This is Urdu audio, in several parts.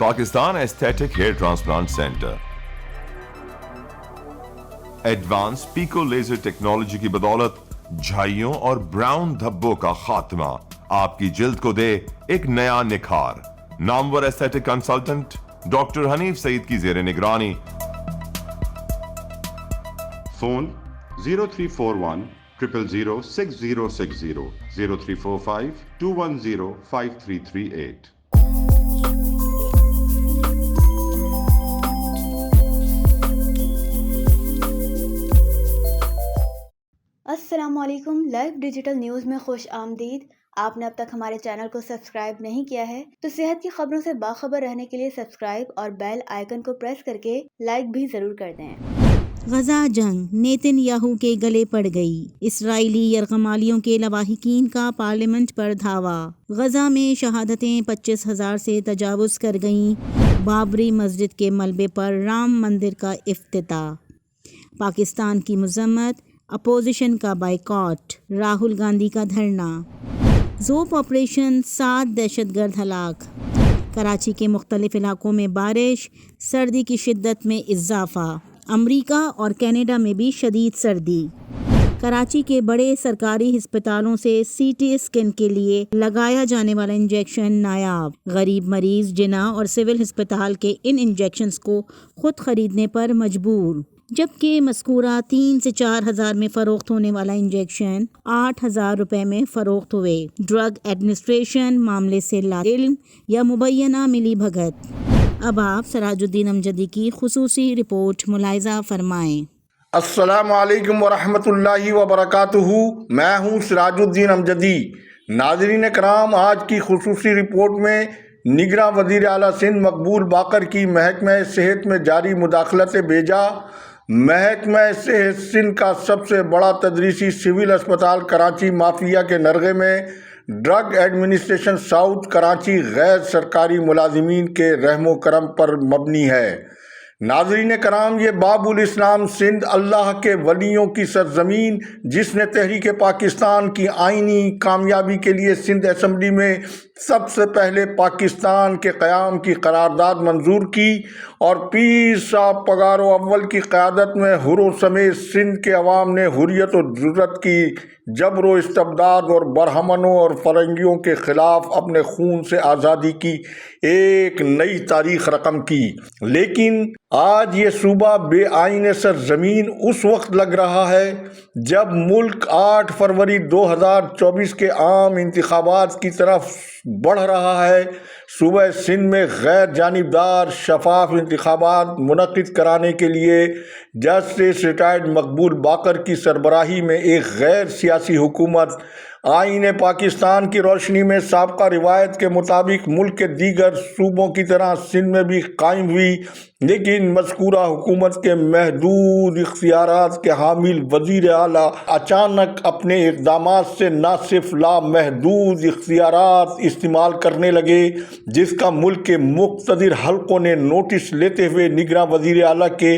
Pakistan aesthetic hair transplant centre advance pico laser technology کی بدولت جھائیوں اور براؤن دھبوں کا خاتمہ آپ کی جلد کو دے ایک نیا نکھار. نامور ایستھیٹک کنسلٹنٹ ڈاکٹر حنیف سعید کی زیر نگرانی. فون 0341 000 6060 0345 210 5338. السلام علیکم. لائیو ڈیجیٹل نیوز میں خوش آمدید. آپ نے اب تک ہمارے چینل کو سبسکرائب نہیں کیا ہے تو صحت کی خبروں سے باخبر رہنے کے لیے سبسکرائب اور بیل آئیکن کو پریس کر کے لائک بھی ضرور کر دیں. غزہ جنگ نیتن یاہو کے گلے پڑ گئی. اسرائیلی یرغمالیوں کے لواحقین کا پارلیمنٹ پر دھاوا. غزہ میں شہادتیں 25,000 سے تجاوز کر گئیں. بابری مسجد کے ملبے پر رام مندر کا افتتاح. پاکستان کی مذمت، اپوزیشن کا بائیکاٹ. راہل گاندھی کا دھرنا. زوپ آپریشن، 7 دہشت گرد ہلاک. کراچی کے مختلف علاقوں میں بارش، سردی کی شدت میں اضافہ. امریکہ اور کینیڈا میں بھی شدید سردی. کراچی کے بڑے سرکاری ہسپتالوں سے سی ٹی اسکین کے لیے لگایا جانے والا انجیکشن نایاب. غریب مریض جناح اور سول ہسپتال کے ان انجیکشنز کو خود خریدنے پر مجبور، جبکہ مذکورہ 3 سے 4 ہزار میں فروخت ہونے والا انجیکشن 8,000 روپے میں فروخت ہوئے. ڈرگ ایڈمنسٹریشن معاملے سے لا علم یا مبینہ ملی بھگت. اب آپ سراج الدین امجدی کی خصوصی رپورٹ ملاحظہ فرمائیں. السلام علیکم ورحمۃ اللہ وبرکاتہ. میں ہوں سراج الدین امجدی. ناظرین کرام، آج کی خصوصی رپورٹ میں نگراں وزیر اعلیٰ سندھ مقبول باقر کی محکمہ صحت میں جاری مداخلت بیجا. محکمہ صحت سندھ کا سب سے بڑا تدریسی سول اسپتال کراچی مافیا کے نرغے میں ڈرگ ایڈمنسٹریشن ساؤتھ کراچی غیر سرکاری ملازمین کے رحم و کرم پر مبنی ہے. ناظرین کرام، یہ باب الاسلام سندھ اللہ کے ولیوں کی سرزمین، جس نے تحریک پاکستان کی آئینی کامیابی کے لیے سندھ اسمبلی میں سب سے پہلے پاکستان کے قیام کی قرارداد منظور کی اور پیر صاحب پگارو اول کی قیادت میں ہرو سمیت سندھ کے عوام نے حریت و جرت کی جبر و استبداد اور برہمنوں اور فرنگیوں کے خلاف اپنے خون سے آزادی کی ایک نئی تاریخ رقم کی. لیکن آج یہ صوبہ بے آئین سرزمین اس وقت لگ رہا ہے جب ملک 8 فروری 2024 کے عام انتخابات کی طرف بڑھ رہا ہے. صوبہ سندھ میں غیر جانبدار شفاف انتخابات منعقد کرانے کے لیے جسٹس ریٹائرڈ مقبول باقر کی سربراہی میں ایک غیر سیاسی حکومت آئین پاکستان کی روشنی میں سابقہ روایت کے مطابق ملک کے دیگر صوبوں کی طرح سندھ میں بھی قائم ہوئی. لیکن مذکورہ حکومت کے محدود اختیارات کے حامل وزیر اعلیٰ اچانک اپنے اقدامات سے نہ صرف لامحدود اختیارات استعمال کرنے لگے، جس کا ملک کے مقتدر حلقوں نے نوٹس لیتے ہوئے نگراں وزیر اعلیٰ کے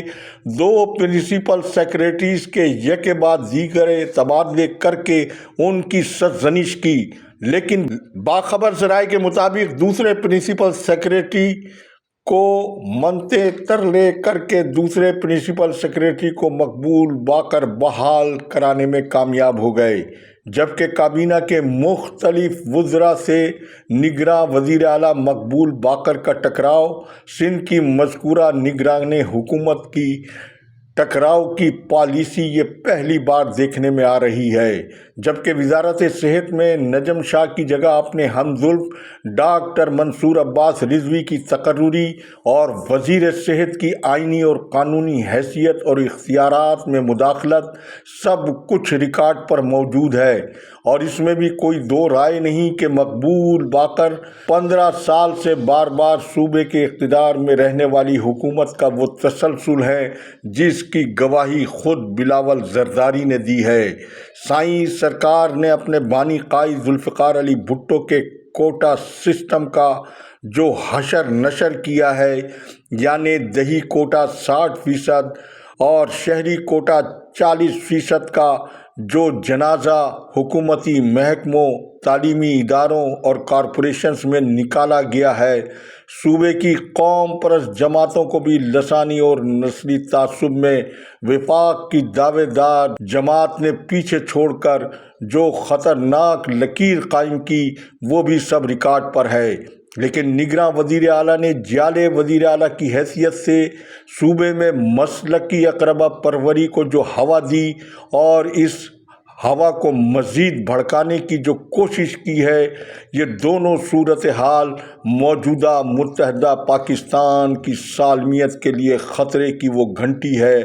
2 پرنسپل سیکریٹریز کے یکے بعد دیگر تبادلے کر کے ان کی سرزنش کی. لیکن باخبر ذرائع کے مطابق دوسرے پرنسپل سیکریٹری کو منتے ترلے کر کے دوسرے پرنسپل سیکریٹری کو مقبول باقر بحال کرانے میں کامیاب ہو گئے، جبکہ کابینہ کے مختلف وزراء سے نگراں وزیر اعلیٰ مقبول باقر کا ٹکراؤ سندھ کی مذکورہ نگران حکومت کی ٹکراؤ کی پالیسی یہ پہلی بار دیکھنے میں آ رہی ہے. جبکہ وزارت صحت میں نجم شاہ کی جگہ اپنے ہمزلف ڈاکٹر منصور عباس رضوی کی تقرری اور وزیر صحت کی آئینی اور قانونی حیثیت اور اختیارات میں مداخلت سب کچھ ریکارڈ پر موجود ہے، اور اس میں بھی کوئی دو رائے نہیں کہ مقبول باقر 15 سال سے بار بار صوبے کے اقتدار میں رہنے والی حکومت کا وہ تسلسل ہے جس کی گواہی خود بلاول زرداری نے دی ہے. سائیں سرکار نے اپنے بانی قائد ذوالفقار علی بھٹو کے کوٹا سسٹم کا جو حشر نشر کیا ہے، یعنی دیہی کوٹا 60% اور شہری کوٹا 40% کا جو جنازہ حکومتی محکموں، تعلیمی اداروں اور کارپوریشنز میں نکالا گیا ہے، صوبے کی قوم پرست جماعتوں کو بھی لسانی اور نسلی تعصب میں وفاق کی دعوے دار جماعت نے پیچھے چھوڑ کر جو خطرناک لکیر قائم کی وہ بھی سب ریکارڈ پر ہے۔ لیکن نگراں وزیر اعلیٰ نے جیالے وزیر اعلیٰ کی حیثیت سے صوبے میں مسلکی اقربا پروری کو جو ہوا دی اور اس ہوا کو مزید بھڑکانے کی جو کوشش کی ہے، یہ دونوں صورتحال موجودہ متحدہ پاکستان کی سالمیت کے لیے خطرے کی وہ گھنٹی ہے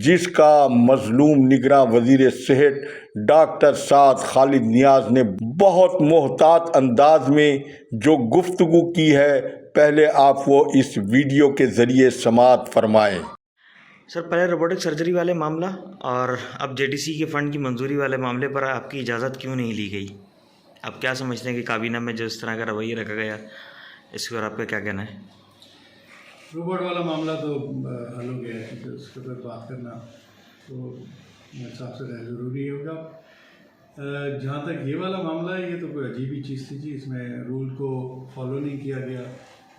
جس کا مظلوم نگراں وزیر صحت ڈاکٹر سعد خالد نیاز نے بہت محتاط انداز میں جو گفتگو کی ہے، پہلے آپ وہ اس ویڈیو کے ذریعے سماعت فرمائیں۔ سر، پہلے روبوٹک سرجری والے معاملہ اور اب جے ڈی سی کے فنڈ کی منظوری والے معاملے پر آپ کی اجازت کیوں نہیں لی گئی؟ آپ کیا سمجھتے ہیں کہ کابینہ میں جو اس طرح کا رویہ رکھا گیا، اس پر آپ کا کیا کہنا ہے؟ روبوٹ والا معاملہ تو حل ہو گیا ہے، کیونکہ اس کے اوپر بات کرنا تو میرے حساب سے ضروری ہوگا۔ جہاں تک یہ والا معاملہ ہے، یہ تو کوئی عجیب ہی چیز تھی جی، اس میں رول کو فالو نہیں کیا گیا۔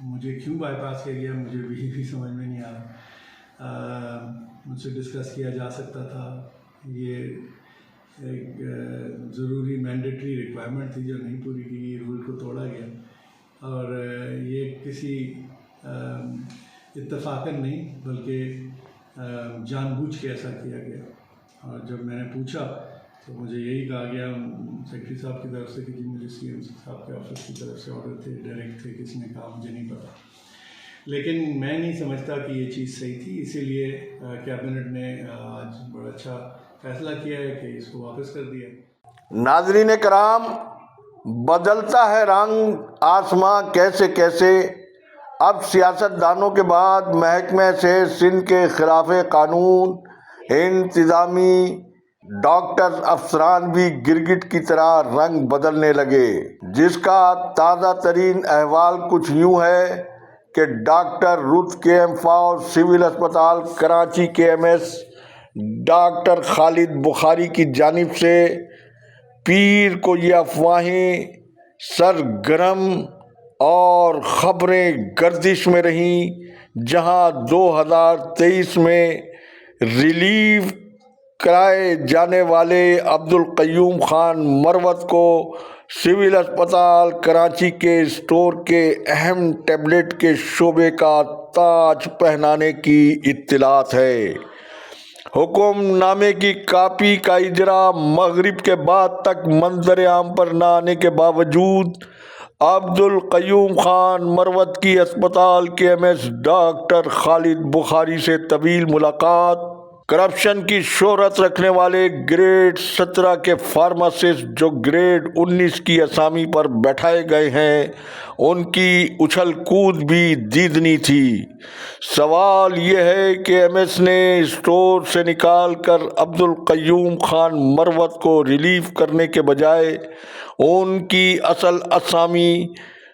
مجھے کیوں بائی پاس کیا گیا مجھے بھی سمجھ میں نہیں آ رہا۔ مجھ سے ڈسکس کیا جا سکتا تھا، یہ ایک ضروری مینڈیٹری ریکوائرمنٹ تھی جو نہیں پوری کی گئی، رول کو توڑا گیا اور یہ کسی اتفاقاً نہیں بلکہ جان بوجھ کے ایسا کیا گیا۔ اور جب میں نے پوچھا تو مجھے یہی کہا گیا سیکرٹری صاحب کی طرف سے کہ جی مجھے سی ایم صاحب کے آفس کی طرف سے آرڈر تھے، ڈائریکٹ تھے، کسی نے کہا مجھے نہیں پتا۔ لیکن میں نہیں سمجھتا کہ یہ چیز صحیح تھی، اسی لیے کیبنٹ نے آج بڑا اچھا فیصلہ کیا ہے کہ اس کو واپس کر دیا۔ ناظرین کرام، بدلتا ہے رنگ آسماں کیسے کیسے۔ اب سیاست دانوں کے بعد محکمہ سے سندھ کے خلاف قانون انتظامی ڈاکٹر افسران بھی گرگٹ کی طرح رنگ بدلنے لگے، جس کا تازہ ترین احوال کچھ یوں ہے کہ ڈاکٹر رت کے ایم فوج سول اسپتال کراچی کے ایم ایس ڈاکٹر خالد بخاری کی جانب سے پیر کو یہ افواہیں سرگرم اور خبریں گردش میں رہیں، جہاں 2023 میں ریلیو کرائے جانے والے عبدالقیوم خان مروت کو سول اسپتال کراچی کے اسٹور کے اہم ٹیبلٹ کے شعبے کا تاج پہنانے کی اطلاعات ہے۔ حکم نامے کی کاپی کا اجرا مغرب کے بعد تک منظر عام پر نہ آنے کے باوجود عبدالقیوم خان مروت کی اسپتال کے ایم ایس ڈاکٹر خالد بخاری سے طویل ملاقات، کرپشن کی شہرت رکھنے والے گریڈ 17 کے فارماسسٹ جو گریڈ 19 کی اسامی پر بیٹھائے گئے ہیں، ان کی اچھل کود بھی دیدنی تھی۔ سوال یہ ہے کہ ایم ایس نے اسٹور سے نکال کر عبدالقیوم خان مروت کو ریلیو کرنے کے بجائے ان کی اصل اسامی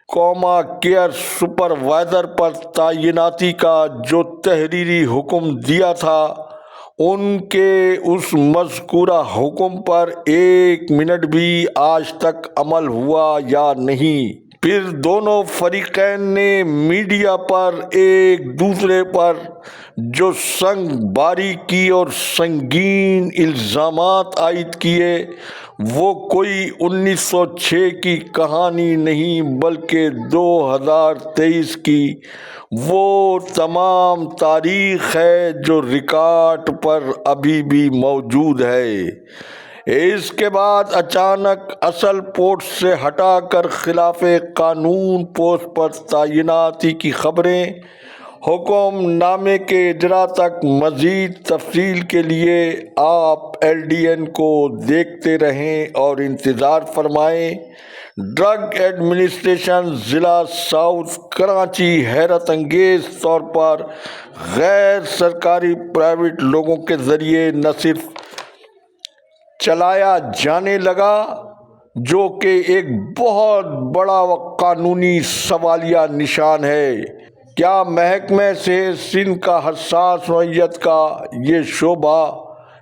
کوما کیئر سپروائزر پر تعیناتی کا جو تحریری حکم دیا تھا، ان کے اس مذکورہ حکم پر 1 منٹ بھی آج تک عمل ہوا یا نہیں۔ پھر دونوں فریقین نے میڈیا پر ایک دوسرے پر جو سنگ باری کی اور سنگین الزامات عائد کیے، وہ کوئی 1906 کی کہانی نہیں بلکہ 2023 کی وہ تمام تاریخ ہے جو ریکارڈ پر ابھی بھی موجود ہے۔ اس کے بعد اچانک اصل پوسٹ سے ہٹا کر خلاف قانون پوسٹ پر تعیناتی کی خبریں۔ حکم نامے کے اجرا تک مزید تفصیل کے لیے آپ LDN کو دیکھتے رہیں اور انتظار فرمائیں۔ ڈرگ ایڈمنسٹریشن ضلع ساؤتھ کراچی حیرت انگیز طور پر غیر سرکاری پرائیویٹ لوگوں کے ذریعے نہ صرف چلایا جانے لگا، جو کہ ایک بہت بڑا قانونی سوالیہ نشان ہے۔ کیا محکمہ سے سندھ کا حساس نوعیت کا یہ شعبہ